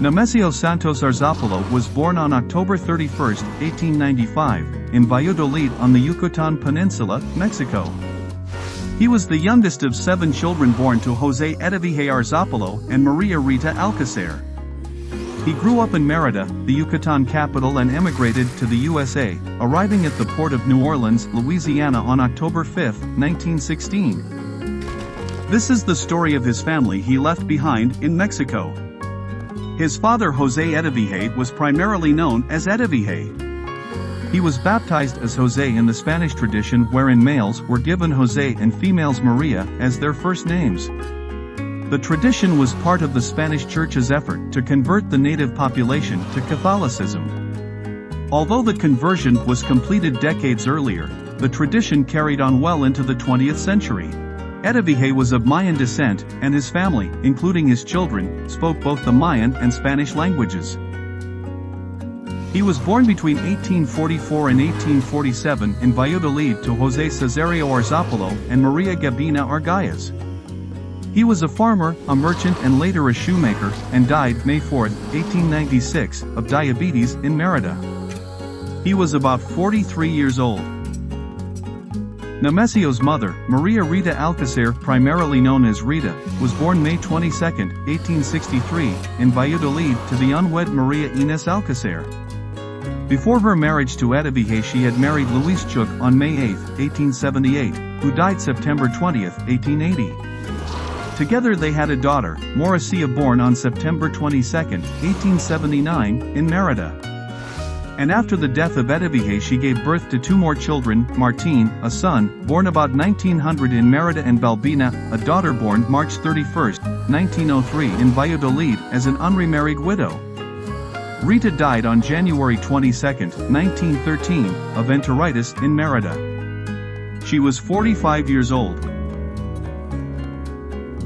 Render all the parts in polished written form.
Nemesio Santos Arzapalo was born on October 31, 1895, in Valladolid on the Yucatan Peninsula, Mexico. He was the youngest of 7 children born to José Edevige Arzapalo and Maria Rita Alcacer. He grew up in Mérida, the Yucatan capital, and emigrated to the USA, arriving at the port of New Orleans, Louisiana on October 5, 1916. This is the story of his family he left behind in Mexico. His father José Edevige was primarily known as Edevige. He was baptized as José in the Spanish tradition, wherein males were given José and females Maria as their first names. The tradition was part of the Spanish Church's effort to convert the native population to Catholicism. Although the conversion was completed decades earlier, the tradition carried on well into the 20th century. Edevige was of Mayan descent, and his family, including his children, spoke both the Mayan and Spanish languages. He was born between 1844 and 1847 in Valladolid to José Cesario Arzapalo and Maria Gabina Argayas. He was a farmer, a merchant, and later a shoemaker, and died May 4, 1896, of diabetes in Mérida. He was about 43 years old. Nemesio's mother, Maria Rita Alcacer, primarily known as Rita, was born May 22, 1863, in Valladolid to the unwed Maria Inés Alcacer. Before her marriage to Edevige, she had married Luis Chuk on May 8, 1878, who died September 20, 1880. Together they had a daughter, Mauricia, born on September 22, 1879, in Mérida. And after the death of Edevige, she gave birth to 2 more children, Martín, a son, born about 1900 in Mérida, and Balbina, a daughter born March 31, 1903 in Valladolid as an unremarried widow. Rita died on January 22, 1913, of enteritis in Mérida. She was 45 years old.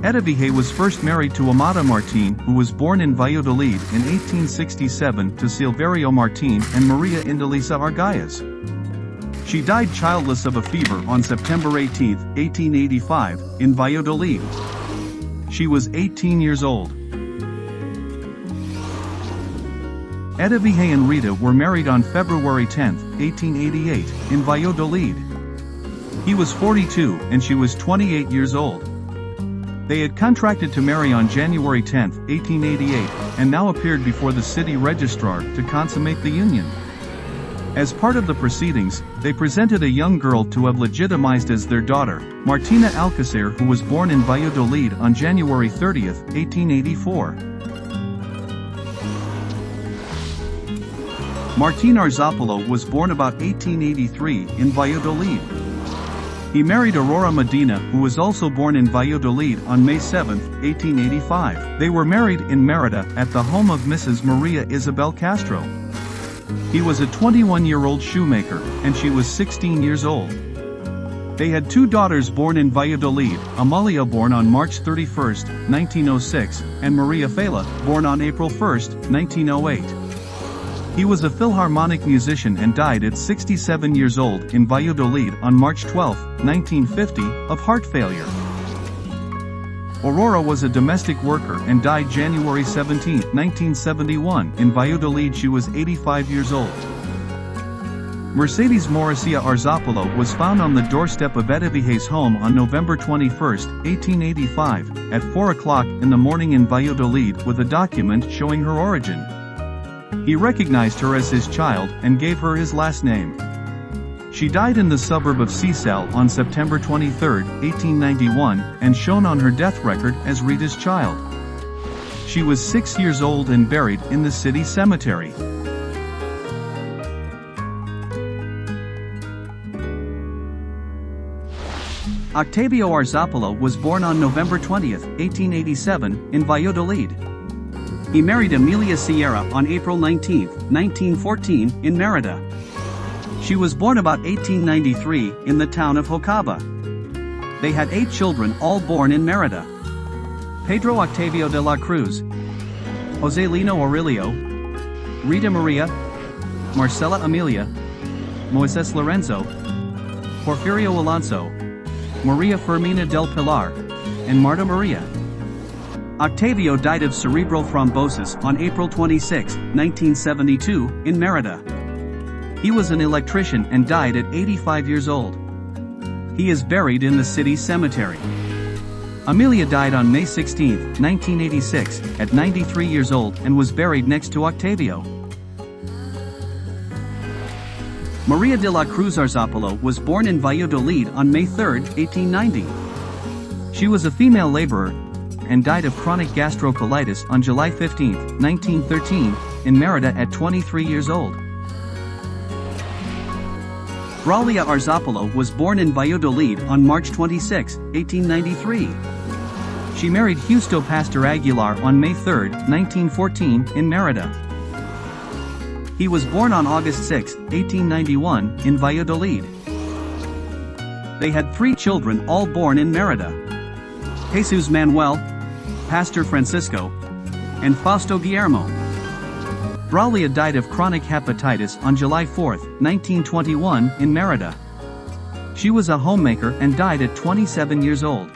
Edevige was first married to Amada Martín, who was born in Valladolid in 1867, to Silverio Martín and Maria Indalisa Argayas. She died childless of a fever on September 18, 1885, in Valladolid. She was 18 years old. Edevige and Rita were married on February 10, 1888, in Valladolid. He was 42 and she was 28 years old. They had contracted to marry on January 10, 1888, and now appeared before the city registrar to consummate the union. As part of the proceedings, they presented a young girl to have legitimized as their daughter, Martina Alcacer, who was born in Valladolid on January 30, 1884. Martín Arzapalo was born about 1883 in Valladolid. He married Aurora Medina, who was also born in Valladolid on May 7, 1885. They were married in Mérida at the home of Mrs. Maria Isabel Castro. He was a 21-year-old shoemaker, and she was 16 years old. They had 2 daughters born in Valladolid, Amalia, born on March 31, 1906, and Maria Fela, born on April 1, 1908. He was a Philharmonic musician and died at 67 years old in Valladolid on March 12, 1950, of heart failure. Aurora was a domestic worker and died January 17, 1971, in Valladolid. She was 85 years old. Mercedes Mauricia Arzapalo was found on the doorstep of Edevige's home on November 21, 1885, at 4 o'clock in the morning in Valladolid with a document showing her origin. He recognized her as his child and gave her his last name. She died in the suburb of Cicel on September 23, 1891, and shown on her death record as Rita's child. She was 6 years old and buried in the city cemetery. Octavio Arzapalo was born on November 20, 1887, in Valladolid. He married Emilia Sierra on April 19, 1914, in Mérida. She was born about 1893 in the town of Jocaba. They had 8 children, all born in Mérida. Pedro Octavio de la Cruz, José Lino Aurelio, Rita Maria, Marcela Emilia, Moisés Lorenzo, Porfirio Alonso, Maria Fermina del Pilar, and Marta Maria. Octavio died of cerebral thrombosis on April 26, 1972, in Merida. He was an electrician and died at 85 years old. He is buried in the city cemetery. Amelia died on May 16, 1986, at 93 years old and was buried next to Octavio. Maria de la Cruz Arzapalo was born in Valladolid on May 3, 1890. She was a female laborer and died of chronic gastrocolitis on July 15, 1913, in Merida at 23 years old. Braulio Arzapalo was born in Valladolid on March 26, 1893. She married Justo Pastor Aguilar on May 3, 1914, in Merida. He was born on August 6, 1891, in Valladolid. They had 3 children, all born in Merida: Jesus Manuel, Pastor Francisco, and Fausto Guillermo. Braulio died of chronic hepatitis on July 4, 1921, in Merida. She was a homemaker and died at 27 years old.